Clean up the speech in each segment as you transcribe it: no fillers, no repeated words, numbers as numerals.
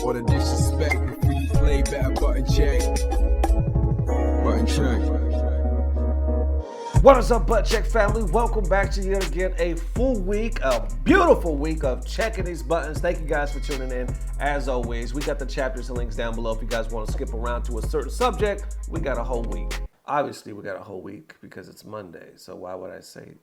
All the disrespect before you play, better button check. Button check. What is up, Butt Check family? Welcome back to yet again a full week, a beautiful week of checking these buttons. Thank you guys for tuning in. As always, we got the chapters and links down below if you guys want to skip around to a certain subject. We got a whole week. Obviously, we got a whole week because it's Monday, so why would I say it?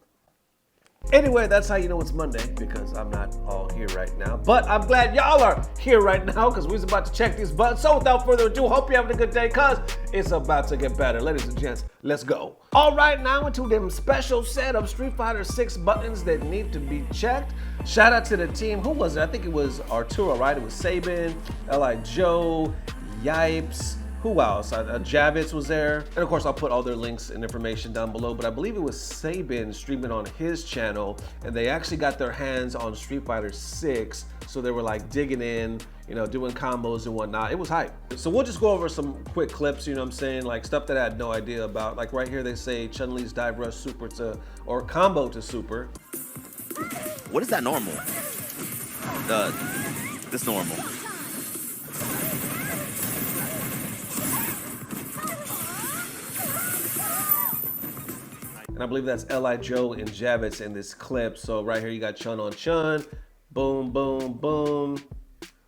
Anyway, that's how you know it's Monday, because I'm not all here right now. But I'm glad y'all are here right now, because we're about to check these buttons. So without further ado, hope you're having a good day, because it's about to get better. Ladies and gents, let's go. All right, now into them special set of Street Fighter 6 buttons that need to be checked. Shout out to the team. Who was it? I think it was Arturo, right? It was Sabin, LiJoe, YipeS. Who else? Javits was there. And of course, I'll put all their links and information down below, but I believe it was Sabin streaming on his channel, and they actually got their hands on Street Fighter 6, so they were like digging in, you know, doing combos and whatnot. It was hype. So we'll just go over some quick clips, you know what I'm saying? Like stuff that I had no idea about. Like right here, they say Chun-Li's dive rush super to, or combo to super. What is that normal? This normal. And I believe that's LiJoe and Javits in this clip. So right here, you got Chun on Chun. Boom, boom, boom.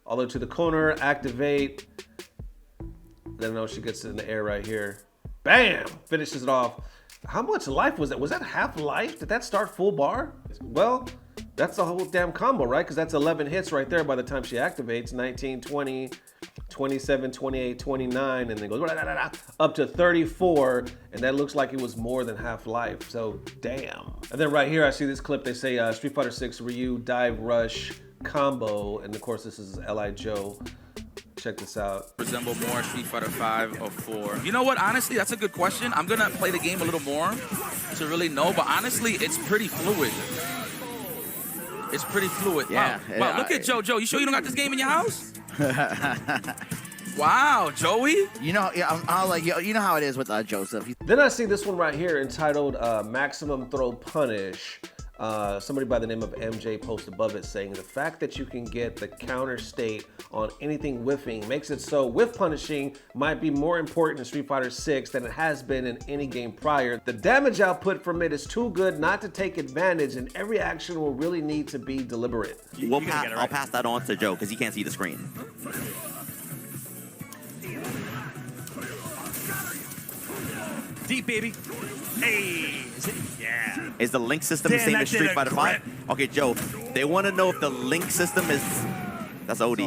All the way to the corner, activate. Then no, she gets it in the air right here. Bam! Finishes it off. How much life was that? Was that half life? Did that start full bar? Well, that's the whole damn combo, right? Because that's 11 hits right there by the time she activates. 19, 20, 27, 28, 29, and then goes up to 34, and that looks like it was more than half life, so damn. And then right here, I see this clip, they say Street Fighter 6 Ryu dive rush combo, and of course this is LiJoe. Check this out. Resemble more Street Fighter 5 or 4? You know what, honestly, that's a good question. I'm gonna play the game a little more to really know, but honestly, it's pretty fluid. It's pretty fluid. Yeah. Wow, look at Joe. Joe, you sure you don't got this game in your house? Wow, Joey. You know, yeah, I'll like you know how it is with Joseph. Then I see this one right here entitled Maximum Throw Punish. Somebody by the name of MJ posted above it saying the fact that you can get the counter state on anything whiffing makes it so whiff punishing might be more important in Street Fighter 6 than it has been in any game prior. The damage output from it is too good not to take advantage, and every action will really need to be deliberate. I'll pass that on to Joe because he can't see the screen. Deep, baby. Hey, yeah. Is the link system the same as Street Fighter 5? Okay, Joe, they want to know if the link system is... That's OD.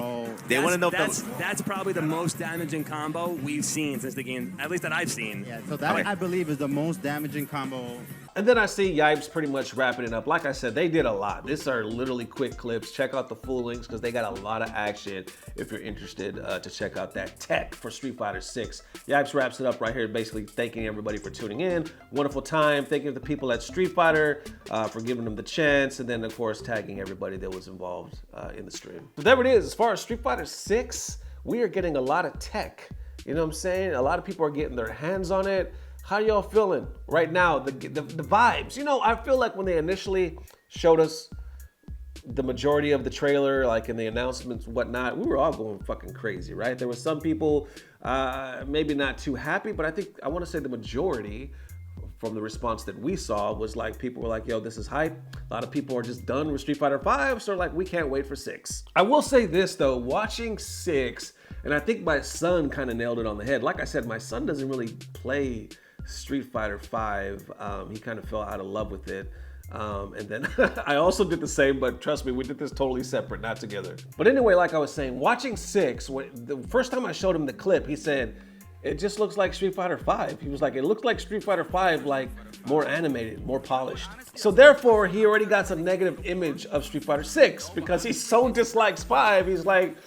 They want to know if that's probably the most damaging combo we've seen since the game, at least that I've seen. Yeah, so that I believe is the most damaging combo. And then I see YipeS pretty much wrapping it up. Like I said, they did a lot. These are literally quick clips. Check out the full links because they got a lot of action if you're interested to check out that tech for Street Fighter 6. YipeS wraps it up right here, basically thanking everybody for tuning in. Wonderful time. Thanking the people at Street Fighter for giving them the chance. And then, of course, tagging everybody that was involved in the stream. So there it is. As far as Street Fighter 6, we are getting a lot of tech. You know what I'm saying? A lot of people are getting their hands on it. How y'all feeling right now? The vibes. You know, I feel like when they initially showed us the majority of the trailer, like in the announcements, whatnot, we were all going fucking crazy, right? There were some people maybe not too happy, but I want to say the majority from the response that we saw was like people were like, yo, this is hype. A lot of people are just done with Street Fighter 5, so like we can't wait for 6. I will say this though, watching 6, and I think my son kind of nailed it on the head. Like I said, my son doesn't really play Street Fighter 5. He kind of fell out of love with it. And then I also did the same, but trust me, we did this totally separate, not together. But anyway, like I was saying, watching 6, the first time I showed him the clip, he said, it just looks like Street Fighter 5. He was like, it looks like Street Fighter 5, like more animated, more polished. So therefore, he already got some negative image of Street Fighter 6 because he so dislikes 5. He's like,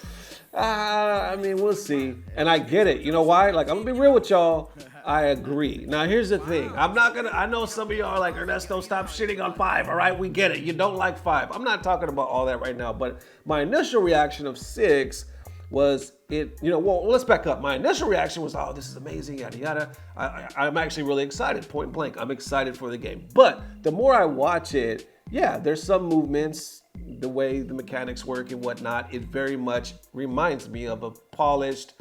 I mean, we'll see. And I get it. You know why? Like, I'm gonna be real with y'all. I agree. Now, here's the thing. I know some of y'all are like, Ernesto, stop shitting on 5, all right? We get it. You don't like 5. I'm not talking about all that right now, but my initial reaction of 6 was well, let's back up. My initial reaction was, oh, this is amazing, yada, yada. I'm actually really excited, point blank. I'm excited for the game. But the more I watch it, yeah, there's some movements the way the mechanics work and whatnot, it very much reminds me of a polished,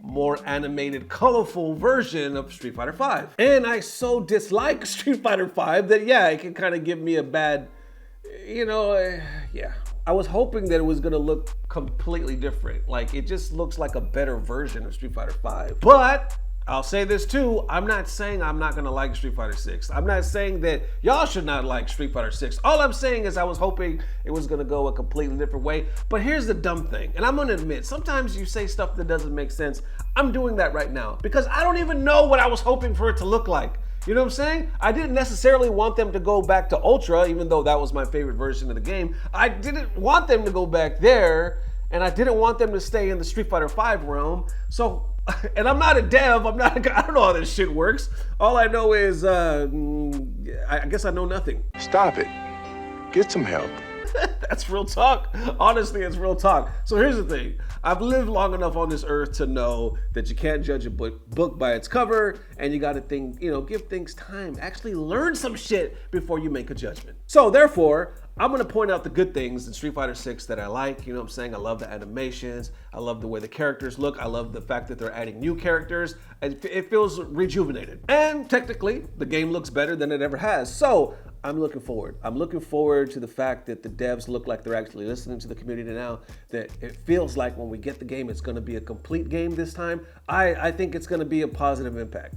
more animated, colorful version of Street Fighter V. And I so dislike Street Fighter V that yeah, it can kind of give me a bad, yeah. I was hoping that it was gonna look completely different. Like, it just looks like a better version of Street Fighter V. But I'll say this too, I'm not saying I'm not gonna like Street Fighter 6. I'm not saying that y'all should not like Street Fighter 6. All I'm saying is I was hoping it was gonna go a completely different way. But here's the dumb thing, and I'm gonna admit, sometimes you say stuff that doesn't make sense. I'm doing that right now because I don't even know what I was hoping for it to look like. You know what I'm saying? I didn't necessarily want them to go back to Ultra, even though that was my favorite version of the game. I didn't want them to go back there, and I didn't want them to stay in the Street Fighter V realm. So, and I'm not a dev, I don't know how this shit works. All I know is, I guess I know nothing. Stop it. Get some help. That's real talk. Honestly, it's real talk. So here's the thing. I've lived long enough on this earth to know that you can't judge a book by its cover, and you gotta think, give things time. Actually learn some shit before you make a judgment. So therefore, I'm gonna point out the good things in Street Fighter 6 that I like. You know what I'm saying? I love the animations. I love the way the characters look. I love the fact that they're adding new characters. It feels rejuvenated. And technically, the game looks better than it ever has. So I'm looking forward. I'm looking forward to the fact that the devs look like they're actually listening to the community now, that it feels like when we get the game, it's gonna be a complete game this time. I think it's gonna be a positive impact.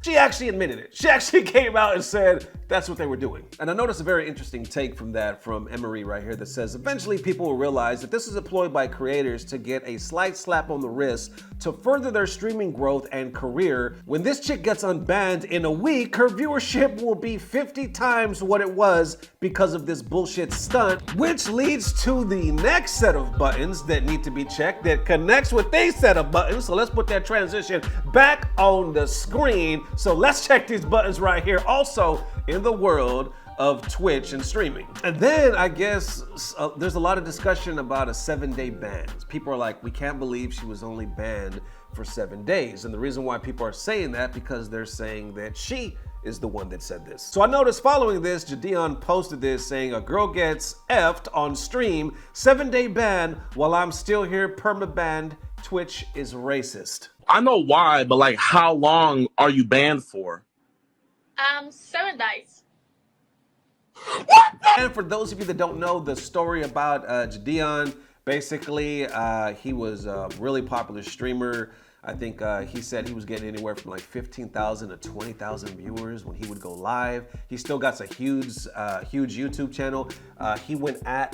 She actually admitted it. She actually came out and said that's what they were doing. And I noticed a very interesting take from that from Emery right here that says, eventually people will realize that this is employed by creators to get a slight slap on the wrist to further their streaming growth and career. When this chick gets unbanned in a week, her viewership will be 50 times what it was because of this bullshit stunt, which leads to the next set of buttons that need to be checked that connects with these set of buttons. So let's put that transition back on the screen. So let's check these buttons right here. Also in the world of Twitch and streaming. And then I guess there's a lot of discussion about a 7-day ban. People are like, we can't believe she was only banned for 7 days. And the reason why people are saying that, because they're saying that she is the one that said this. So I noticed following this, JiDion posted this saying, a girl gets effed on stream, 7-day ban while I'm still here perma-banned. Twitch is racist. I know why, but like, how long are you banned for? 7 days. And for those of you that don't know the story about JiDion, basically he was a really popular streamer. I think he said he was getting anywhere from like 15,000 to 20,000 viewers when he would go live. He still got a huge YouTube channel. He went at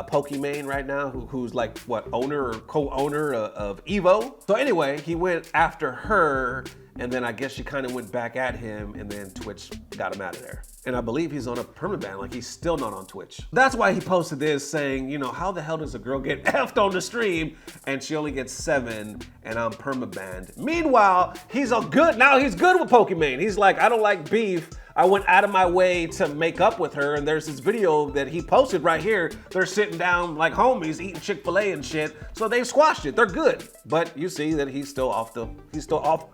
Pokimane right now, who's like what, owner or co-owner of Evo. So anyway, he went after her, and then I guess she kind of went back at him, and then Twitch got him out of there. And I believe he's on a permaban, like he's still not on Twitch. That's why he posted this saying, how the hell does a girl get effed on the stream and she only gets 7 and I'm permabanned? Meanwhile, he's good with Pokimane. He's like, I don't like beef. I went out of my way to make up with her, and there's this video that he posted right here. They're sitting down like homies eating Chick-fil-A and shit. So they squashed it. They're good. But you see that he's still off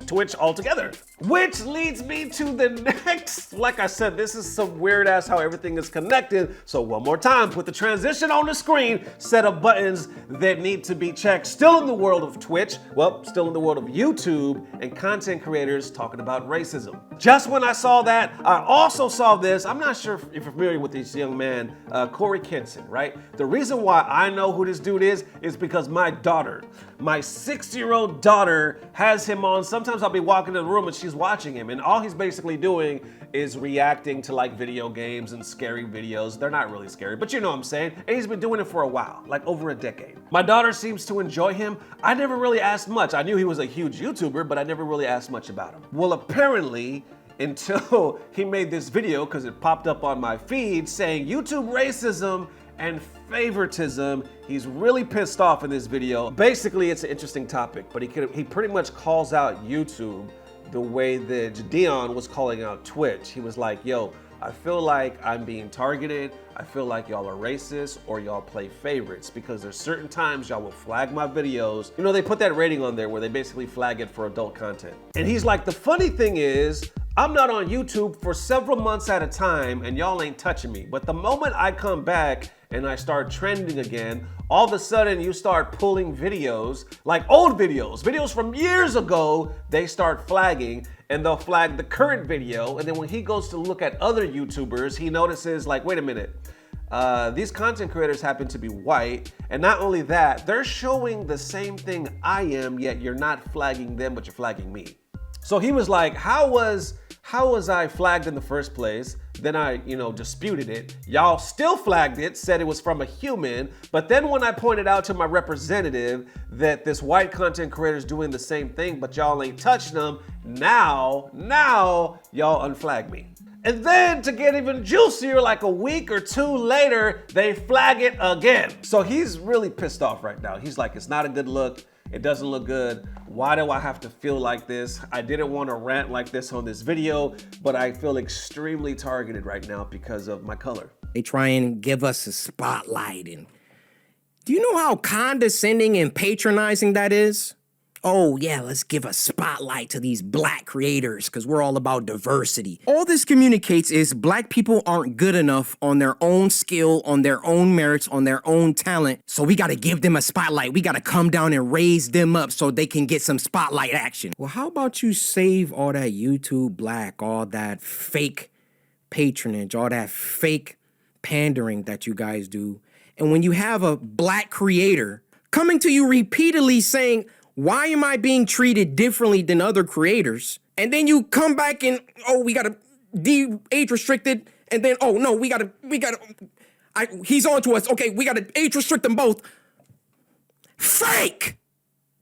Twitch altogether. Which leads me to the next. Like I said, this is some weird ass how everything is connected. So one more time, put the transition on the screen, set of buttons that need to be checked. Still in the world of Twitch, well, still in the world of YouTube and content creators talking about racism. Just when I saw that, I also saw this. I'm not sure if you're familiar with this young man, Cory Kenshin, right? The reason why I know who this dude is because my daughter, my 6-year-old daughter has him on. Sometimes I'll be walking in the room and she's watching him, and all he's basically doing is reacting to like video games and scary videos. They're not really scary, but you know what I'm saying. And he's been doing it for a while, like over a decade. My daughter seems to enjoy him. I never really asked much. I knew he was a huge YouTuber, but I never really asked much about him. Well, apparently, until he made this video, because it popped up on my feed saying YouTube racism and favoritism. He's really pissed off in this video. Basically, it's an interesting topic, but he pretty much calls out YouTube the way that JiDion was calling out Twitch. He was like, yo, I feel like I'm being targeted. I feel like y'all are racist or y'all play favorites, because there's certain times y'all will flag my videos. They put that rating on there where they basically flag it for adult content. And he's like, the funny thing is, I'm not on YouTube for several months at a time and y'all ain't touching me. But the moment I come back and I start trending again, all of a sudden you start pulling videos, like old videos from years ago, they start flagging and they'll flag the current video. And then when he goes to look at other YouTubers, he notices like, wait a minute, these content creators happen to be white. And not only that, they're showing the same thing I am, yet you're not flagging them, but you're flagging me. So he was like, how was I flagged in the first place? Then I, disputed it. Y'all still flagged it, said it was from a human. But then when I pointed out to my representative that this white content creator is doing the same thing, but y'all ain't touching them, now y'all unflag me. And then to get even juicier, like a week or two later, they flag it again. So he's really pissed off right now. He's like, it's not a good look. It doesn't look good. Why do I have to feel like this? I didn't want to rant like this on this video, but I feel extremely targeted right now because of my color. They try and give us a spotlight. And do you know how condescending and patronizing that is? Oh yeah, let's give a spotlight to these black creators because we're all about diversity. All this communicates is black people aren't good enough on their own skill, on their own merits, on their own talent. So we gotta give them a spotlight. We gotta come down and raise them up so they can get some spotlight action. Well, how about you save all that YouTube black, all that fake patronage, all that fake pandering that you guys do. And when you have a black creator coming to you repeatedly saying, why am I being treated differently than other creators? And then you come back and, oh, we gotta age restricted. And then, oh no, he's on to us. Okay, we gotta age restrict them both. Fake!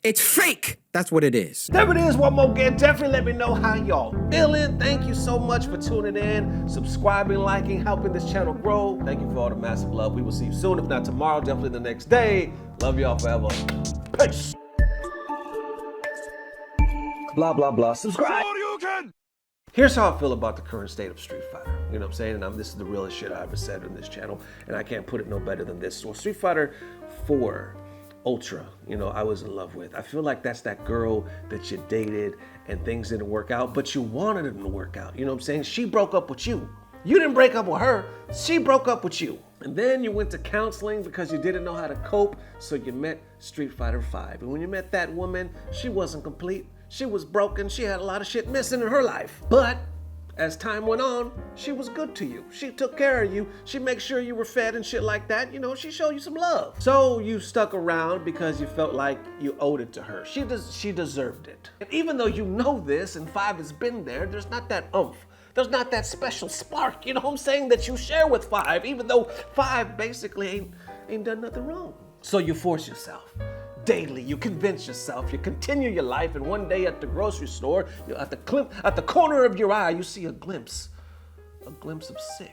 It's fake. That's what it is. There it is, one more again. Definitely let me know how y'all feeling. Thank you so much for tuning in, subscribing, liking, helping this channel grow. Thank you for all the massive love. We will see you soon. If not tomorrow, definitely the next day. Love y'all forever. Peace. Blah, blah, blah. Subscribe. Here's how I feel about the current state of Street Fighter. You know what I'm saying? And this is the realest shit I ever said on this channel. And I can't put it no better than this. So Street Fighter 4 Ultra, I was in love with. I feel like that's that girl that you dated and things didn't work out, but you wanted them to work out. You know what I'm saying? She broke up with you. You didn't break up with her. She broke up with you. And then you went to counseling because you didn't know how to cope. So you met Street Fighter 5. And when you met that woman, she wasn't complete. She was broken. She had a lot of shit missing in her life. But as time went on, she was good to you. She took care of you. She made sure you were fed and shit like that. She showed you some love. So you stuck around because you felt like you owed it to her. She deserved it. And even though you know this and 5 has been there, there's not that oomph. There's not that special spark, you know what I'm saying, that you share with 5, even though 5 basically ain't done nothing wrong. So you force yourself. Daily, you convince yourself, you continue your life, and one day at the grocery store, at the corner of your eye, you see a glimpse of 6.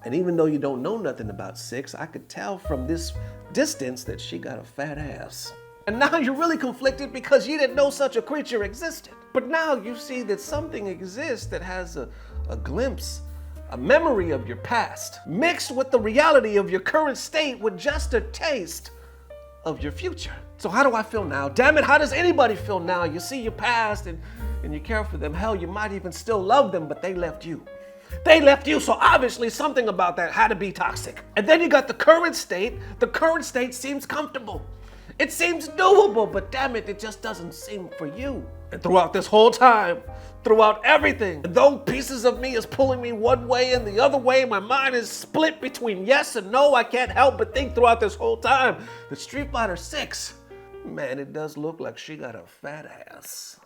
And even though you don't know nothing about 6, I could tell from this distance that she got a fat ass. And now you're really conflicted because you didn't know such a creature existed. But now you see that something exists that has a glimpse, a memory of your past, mixed with the reality of your current state with just a taste of your future. So how do I feel now? Damn it, how does anybody feel now? You see your past and you care for them. Hell, you might even still love them, but they left you. They left you, so obviously something about that had to be toxic. And then you got the current state. The current state seems comfortable. It seems doable, but damn it, it just doesn't seem for you. And throughout this whole time, throughout everything, though pieces of me is pulling me one way and the other way, my mind is split between yes and no. I can't help but think throughout this whole time that Street Fighter 6, man, it does look like she got a fat ass.